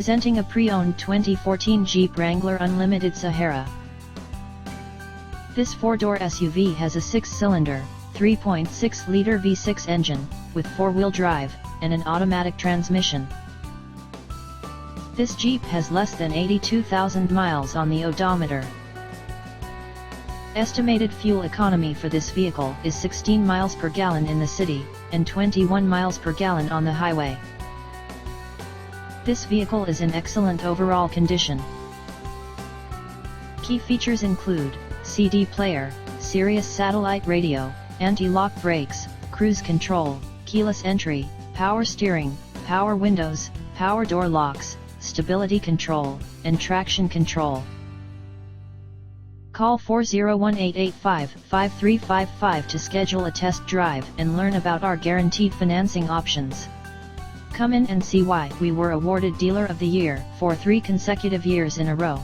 Presenting a pre-owned 2014 Jeep Wrangler Unlimited Sahara. This four-door SUV has a six-cylinder, 3.6-liter V6 engine, with four-wheel drive, and an automatic transmission. This Jeep has less than 82,000 miles on the odometer. Estimated fuel economy for this vehicle is 16 miles per gallon in the city, and 21 miles per gallon on the highway. This vehicle is in excellent overall condition. Key features include CD player, Sirius satellite radio, anti-lock brakes, cruise control, keyless entry, power steering, power windows, power door locks, stability control, and traction control. Call 401-885-5355 to schedule a test drive and learn about our guaranteed financing options. Come in and see why we were awarded Dealer of the Year for 3 consecutive years in a row.